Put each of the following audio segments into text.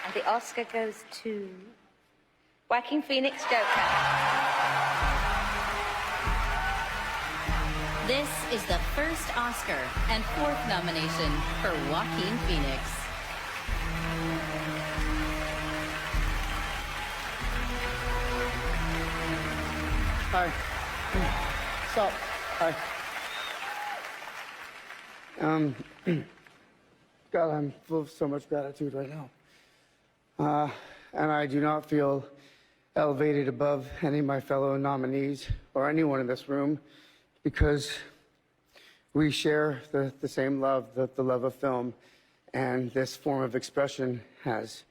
And the Oscar goes to Joaquin Phoenix, Joker. This is the first Oscar and fourth nomination for Joaquin Phoenix. Hi. Stop. Hi. God, I'm full of so much gratitude right now. And I do not feel elevated above any of my fellow nominees or anyone in this room because we share the same love, the love of film, and this form of expression has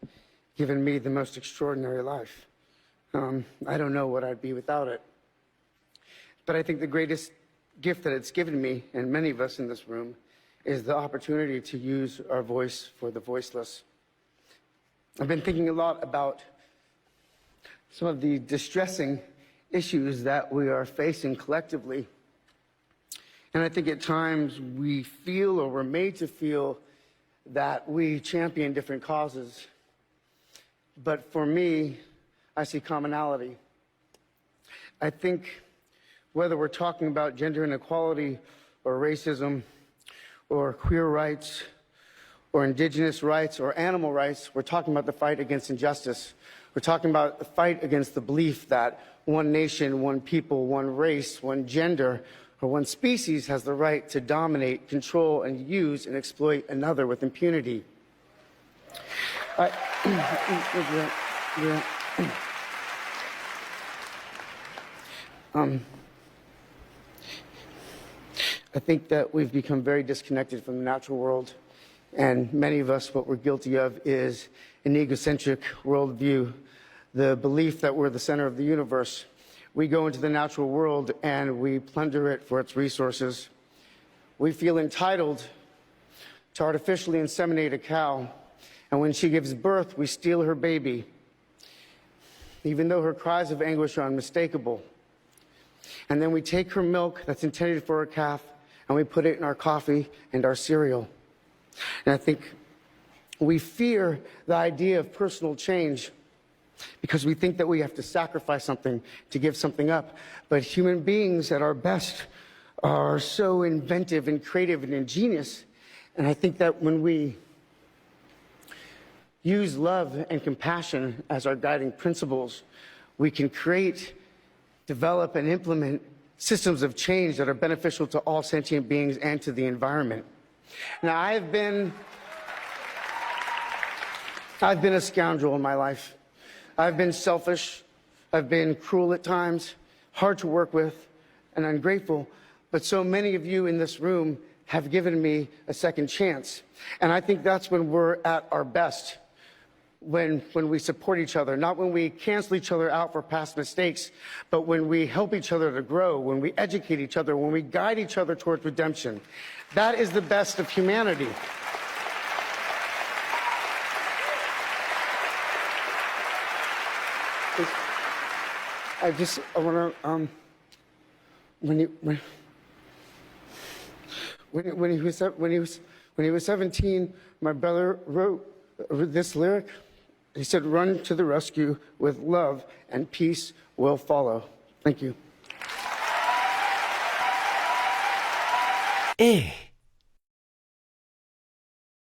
given me the most extraordinary life. I don't know what I'd be without it. But I think the greatest gift that it's given me, and many of us in this room, is the opportunity to use our voice for the voiceless. I've been thinking a lot about some of the distressing issues that we are facing collectively. And I think at times we feel, or we're made to feel, that we champion different causes. But for me, I see commonality. I think whether we're talking about gender inequality or racism or queer rights or indigenous rights or animal rights, we're talking about the fight against injustice. We're talking about the fight against the belief that one nation, one people, one race, one gender, or one species has the right to dominate, control, and use and exploit another with impunity. I think that we've become very disconnected from the natural world, and many of us, what we're guilty of is an egocentric worldview, the belief that we're the center of the universe. We go into the natural world and we plunder it for its resources. We feel entitled to artificially inseminate a cow, and when she gives birth, we steal her baby, even though her cries of anguish are unmistakable. And then we take her milk that's intended for a calf, and we put it in our coffee and our cereal. And I think we fear the idea of personal change because we think that we have to sacrifice something to give something up. But human beings at our best are so inventive and creative and ingenious. And I think that when we use love and compassion as our guiding principles, we can create, develop, and implement systems of change that are beneficial to all sentient beings and to the environment. Now, I've been a scoundrel in my life. I've been selfish. I've been cruel at times, hard to work with, and ungrateful. But so many of you in this room have given me a second chance. And I think that's when we're at our best. When we support each other, not when we cancel each other out for past mistakes, but when we help each other to grow, when we educate each other, when we guide each other towards redemption. That is the best of humanity. I want to, when he was 17, my brother wrote this lyric. He said, "Run to the rescue with love, and peace will follow." Thank you.